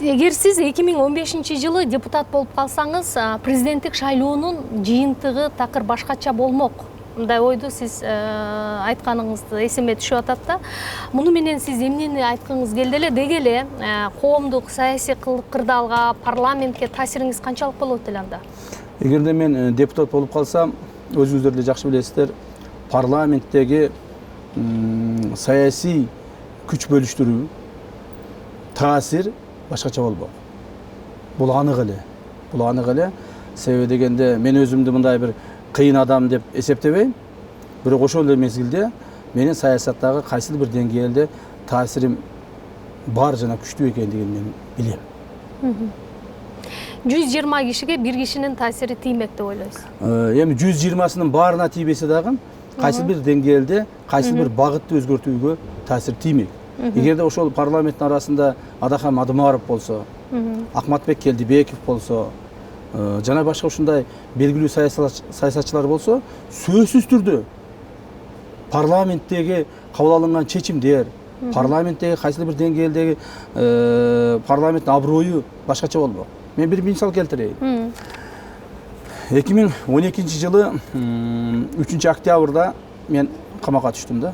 Эгер сиз 2015-жылы депутат болуп калсаңыз, президенттик шайлоонун жыйынтыгы такыр башкача болмок. Мындай ойду сиз айтканыңызды эсиме түшүп атат да. Муну менен сиз эмнени айткыңыз келди эле? Деги эле коомдук саясий кырдаалга, парламентке таасириңиз канчалык болот эле анда? Эгерде мен депутат болуп калсам, өзүңүздөр деле жакшы билесиздер, парламенттеги саясий күч бөлүштүрүү, таасир башкача болбок. Бул анык эле. Себеби дегенде мен өзүмдү мындай бир кыйын адам деп эсептебейм. Бирок ошол эле мезгилде менин саясаттагы кайсыл бир деңгээлде таасирим бар жана күчтүү экендигин мен билем. 120 кишиге бир кишинин таасири тиймек деп ойлойсуз? Эми 120-сынын баарына тийбесе дагы кайсыл бир деңгээлде, кайсыл бир багытты өзгөртүүгө таасир тиймек. Эгерде ошол парламенттин арасында Адахам Адымаров болсо, Акматбек Келдибеков болсо, жана башка ушундай белгилүү саясатчылар болсо, сөзсүз түрдө парламенттеги кабыл алынган чечимдер, парламенттеги кайсыл бир деңгээлдеги парламенттин аброю башкача болмок. Мен бир мисал келтирейин. 2012 жылы 3 октябрда мен камакка түштүм да.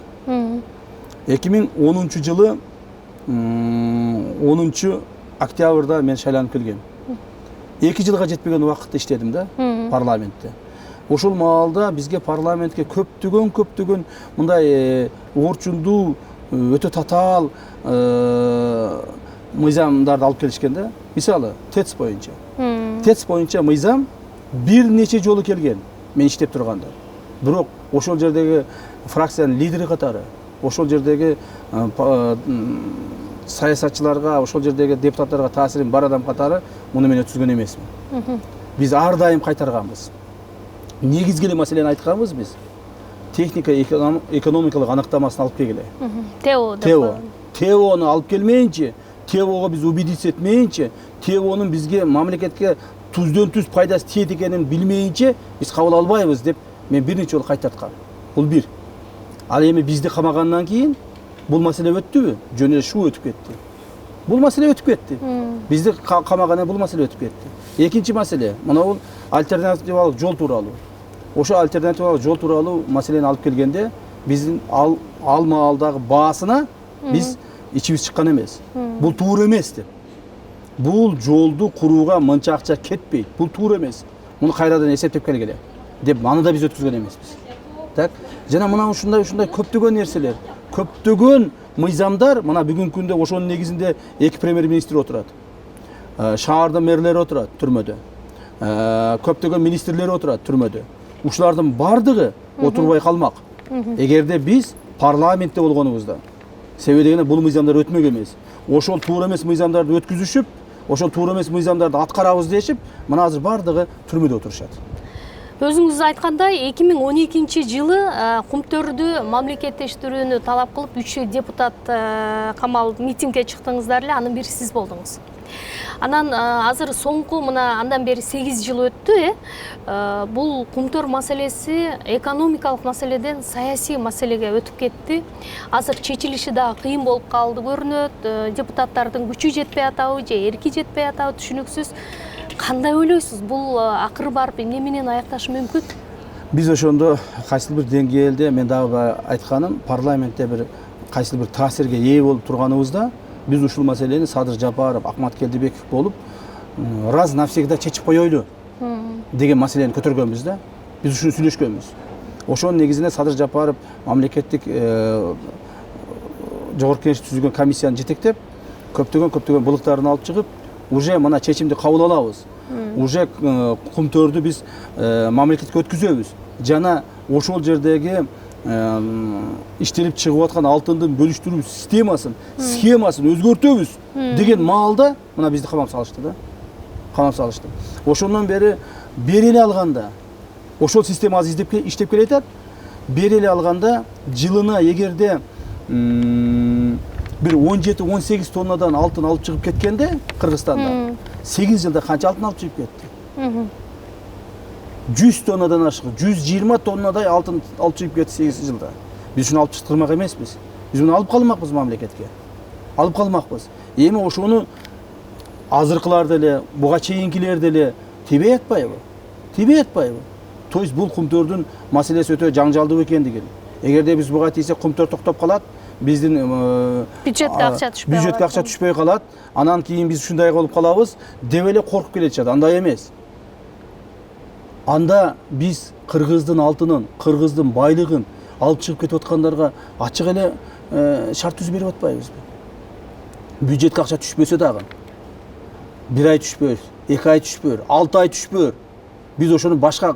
2010 жылы 10 октябрда мен шайланып келгем. 2 жылга жетпеген убакытта иштедим да парламентте. Ошол маалда бизге парламентке көптөгөн мындай орчундуу, өтө татаал мыйзамдарды алып келишкен да. Мисалы, ТЭЦ боюнча. ТЭЦ боюнча мыйзам бир нече жолу келген мен иштеп турганда. Бирок ошол жердеги фракциянын лидери катары, ошол жердеги саясатчыларга, ошол жердеги депутаттарга таасирим бар адам катары муну мен өткүзгөн эмесмин. Биз ар дайым кайтарганбыз. Негизги эле маселени айтканбыз биз. Техника экономикалык аныктамасын алып келгиле. ТЭОну алып келмейинче, ТЭОго биз убедиться этмейинче, ТЭОнун бизге мамлекетке туздөн туз пайдасы тиет экенин билмейинче биз кабыл албайбыз деп мен бир нече жолу кайтарткам. Бул бир. Ал эми бизди камагандан кийин бул маселе өттүбү? Жөн эле шу өтүп кетти. Бул маселе өтүп кетти. Бизди камагандан бул маселе өтүп кетти. Экинчи маселе, мына бул альтернативалык жол тууралуу. Ошо альтернативалык жол тууралуу маселени алып келгенде биздин ал маалдагы баасына биз ичибиз чыккан эмес. Бул туура эмес деп. Бул жолду курууга мынча акча кетпейт. Бул туура эмес. Муну кайрадан эсептеп келгиле деп аны да биз өткүзгөн эмеспиз. Так, жана мына ушундай көптөгөн нерселер, көптөгөн мыйзамдар, мына бүгүнкү күндө ошонун негизинде 2 премьер-министр отурат. Шаардын мэрлери отурат түрмөдө. Көптөгөн министрлер отурат түрмөдө. Ушулардын бардыгы отурбай калмак. Эгерде биз парламентте болгонубузда, себеби дегенде бул мыйзамдар өтмөк эмес. Ошол туура эмес мыйзамдарды өткүзүшүп, ошол туура эмес мыйзамдарды аткарабыз дешип, мына азыр бардыгы түрмөдө отурушат. Өзүңүз айткандай, 2012 жылы Кумтөрдү мамлекеттештирүүнү талап кылып 3 депутат камалып митингге чыктыңыздар эле, анын бири сиз болдуңуз. Анан азыр соңку мына андан бери 8 жыл өттү, бул Кумтөр маселеси экономикалык маселеден саясий маселеге өтүп кетти. Азыр чечилиши да кыйын болуп калды көрүнөт. Депутаттардын күчү жетпей атабы же эрки жетпей атабы түшүнүксүз. Кандай ойлойсуз? Бул акыры барып эмне менен аякташы мүмкүн? Биз ошондо кайсыл бир деңгээлде, мен дагы айтканым, парламентте бир кайсыл бир таасирге ээ болуп турганыбызда, биз ушул маселени Садыр Жапаров, Акмат Келдибеков болуп, раз навсегда чечип коелу деген маселени көтөргөнбүз да. Биз ушуну сүйлөшкөнбүз. Ошонун негизинде Садыр Жапаров мамлекеттик жогорку кеңеш түзүлгөн комиссияны жетектеп, көптөгөн былыктарын алып чыгып, уже мына чечимди кабыл алабыз. Уже Кумтөрдү биз мамлекетке өткүзөбүз. Жана ошол жердеги иштелип чыгып аткан алтындын бөлүштүрүү схемасын өзгөртөбүз деген маалда мына бизди камап салышты да. Камап салышты. Ошондон бери эле алганда ошол система азыр иштеп келатат. Бери эле алганда жылына эгерде бир 17-18 тоннадан алтын алып чыгып кеткенде Кыргызстанда 8 жылда канча алтын алып чыгып кетти? 100 тоннадан ашык, 120 тоннадай алтын алып чыгып кетти 8 жылда. Биз ушуну алып чыктырмак эмеспиз. Биз муну алып калмакпыз мамлекетке. Алып калмакпыз. Эми ошону азыркылар деле, буга чейинкилер деле тебей атпайбы? Тебей атпайбы? То есть бул кумтөрдүн маселеси өтө жаңжалдуу экендигин. Эгерде биз буга тийсек кумтөр токтоп калат, биздин бюджетке акча түшпөй калат. Бюджетке акча түшпөй калат. Анан кийин биз ушундай болуп калабыз, деп эле коркуп келишет. Андай эмес. Анда биз кыргыздын алтынын, кыргыздын байлыгын алып чыгып кетип аткандарга ачык эле шарт түзүп берип атпайбызбы? Бюджетке акча түшпөсө дагы 1 ай түшпөр, 2 ай түшпөр, 6 ай түшпөр. Биз ошону башка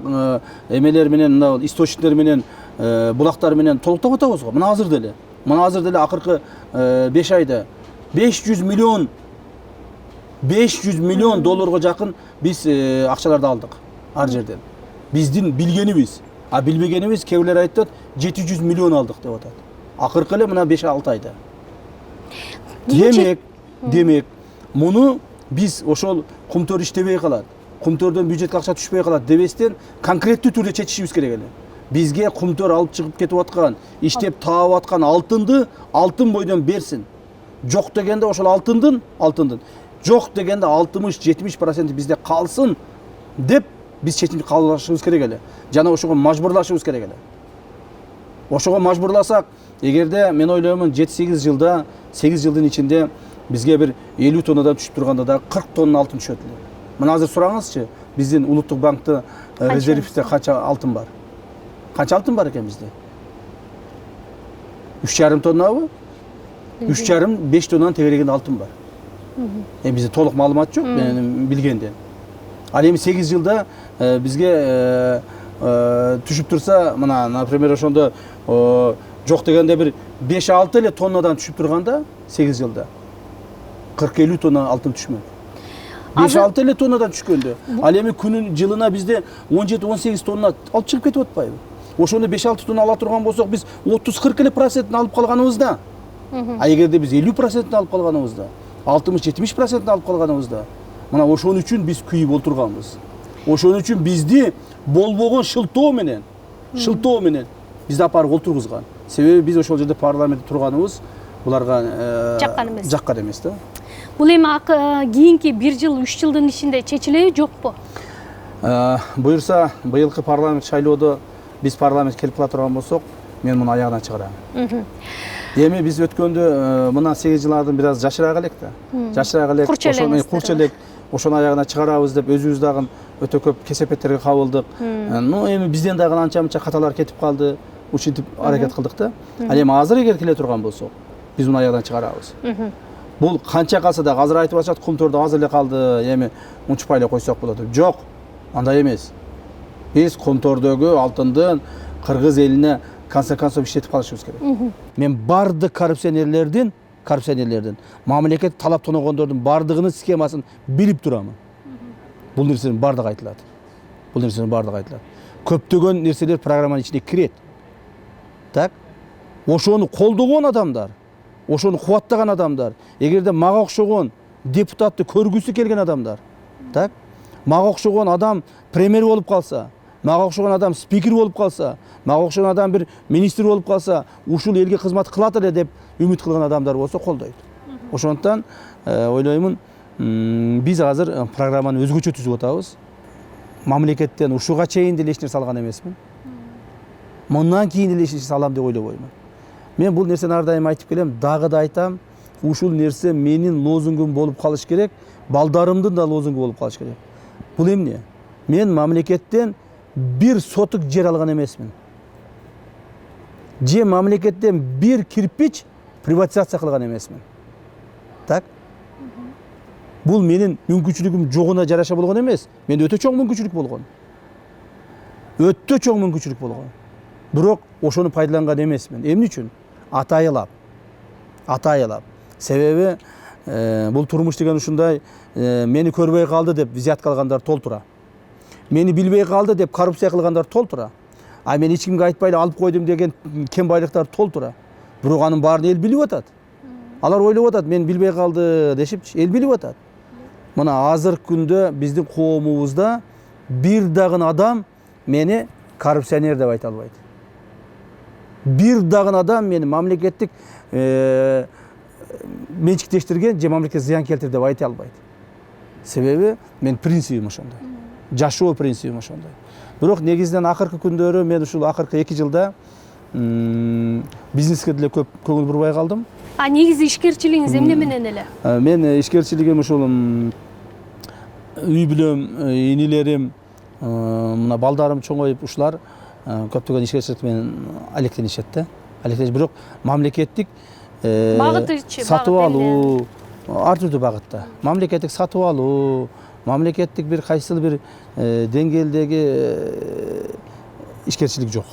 эмелер менен, мына источниктер менен, булактар менен толуктап атабыз го. Мына азыр деле акыркы 5 айда 500 миллион долларга жакын биз акчаларды алдык ар жерден. Биздин билгенибиз, а билбегенибиз кээ бирлер айтат 700 миллион алдык деп атат. Акыркы эле мына 5-6 айда. Демек, муну биз ошол кумтөр иштебей калат, кумтөрдөн бюджетке акча түшпөй калат дебестен конкреттүү түрдө чечишибиз керек эле. Бизге кумтөр алып чыгып кетип аткан, иштеп таап аткан алтынды алтын бойдон берсин. Жок дегенде ошол алтындын, жок дегенде 60-70% бизде калсын деп биз чечим кабыл алышыбыз керек эле. Жана ошого мажбурлашыбыз керек эле. Ошого мажбурласак, эгерде мен ойлоймун 7-8 жылда, 8 жылдын ичинде бизге бир 50 тоннадан түшүп турганда да 40 тонна алтын түшөт эле. Мына азыр сураңызчы, биздин улуттук банкта резервде канча алтын бар? Канча алтын бар экен бизде? 3,5 тоннабы? 3,5-5 тоннанын тегерегинде алтын бар. Бизде толук маалымат жок, менин билгенден. Ал эми 8 жылда бизге түшүп турса, мына, например, ошондо жок дегенде бир 5-6 эле тоннадан түшүп турганда 8 жылда 40-50 тонна алтын түшмөк. 5-6 эле тоннадан түшкөндө. Ал эми күнүн жылына бизде 17-18 тонна алып чыгып кетип атпайбы? Ошону 5-6 тонна ала турган болсок, биз 30-40 эле процентин алып калганыбызда. А эгерде биз 50% алып калганыбызда, 60-70% алып калганыбызда, мына ошон үчүн биз күйүп олтурганбыз. Ошон үчүн бизди болбогон шылтоо менен бизди апарып олтургузган. Себеби биз ошол жерде парламентте турганыбыз буларга жаккан эмес да. Бул эми кийинки 1 жыл, 3 жылдын ичинде чечилеби, жокпу? Буюрса, быйылкы парламент шайлоодо биз парламент келип кала турган болсок, мен муну аягына чыгарам. Эми биз өткөндө мына 8 жылдардын бир аз жашыраак элек да. Жашыраак элек, курч элек, ошону аягына чыгарабыз деп өзүбүз дагы өтө көп кесепеттерге кабылдык. Эми бизден дагы анча-мынча каталар кетип калды, ушинтип аракет кылдык да. Ал эми азыр эгер келе турган болсок, биз муну аягына чыгарабыз. Бул канча калса да азыр айтып атышат, кумтөрдө аз эле калды, эми унчупай эле койсок болот деп. Жок, андай эмес. Биз кумтөрдөгү алтындын кыргыз элине консекансов иштетип калышыбыз керек. Мен бардык коррупционерлердин, мамлекет талап тоногондордун бардыгынын схемасын билип турамын. Бул нерсенин бардыгы айтылат. Көптөгөн нерселер программанын ичине кирет. Так? Ошону колдогон адамдар, ошону кубаттаган адамдар, эгерде мага окшогон депутатты көргүсү келген адамдар, так? Мага окшогон адам премьер болуп калса, мага окшогон адам спикер болуп калса, мага окшогон адам бир министр болуп калса, ушул элге кызмат кылат эле деп үмүт кылган адамдар болсо колдойт. Ошондуктан ойлоймун, биз азыр программаны өзгөчө түзүп атабыз. Мамлекеттен ушуга чейин деле эч нерсе алган эмесмин. Мындан кийин деле эч нерсе салам деп ойлобоймун. Мен бул нерсени ар дайым айтып келем, дагы да айтам, ушул нерсе менин лозунгум болуп калыш керек, балдарымдын да лозунгу болуп калыш керек. Бул эмне? Мен мамлекеттен бир сотук жер алган эмесмин. Же мамлекеттен бир кирпич приватизация кылган эмесмин. Так? Бул менин мүмкүнчүлүгүм жогуна жараша болгон эмес. Менде өтө чоң мүмкүнчүлүк болгон. Бирок ошону пайдаланган эмесмин. Эмне үчүн? Атайылап. Себеби бул турмуш деген ушундай, мени көрбөй калды деп взятка алгандар толтура. Мени билбей калды деп коррупция кылгандар толтура. А мен эч кимге айтпай эле алып койдум деген кем байлыктар толтура. Бирок анын баарын эл билип атат. Алар ойлоп атат, мен билбей калды дешипчи, эл билип атат. Мына азыркы күндө биздин коомубузда бир дагы адам мени коррупционер деп айта албайт. Бир дагы адам мени мамлекеттик менчиктештирген же мамлекетке зыян келтирди деп айта албайт. Себеби мен принцибим ошондой. Жашоо принцибим ошондой. Бирок негизинен акыркы күндөрү мен ушул акыркы 2 жылда бизнеске деле көп көңүл бурбай калдым. Негизи ишкерчилигиңиз эмне менен эле? Мен ишкерчилигим ушул үй бүлөм, инилерим, мына балдарым чоңоюп ушулар көптөгөн ишкерчилик менен алектенишет да. Бирок мамлекеттик Багытычы, сатып алуу ар түрдүү багытта. Мамлекеттик сатып алуу, мамлекеттик бир кайсыл бир деңгээлдеги ишкерчилик жок.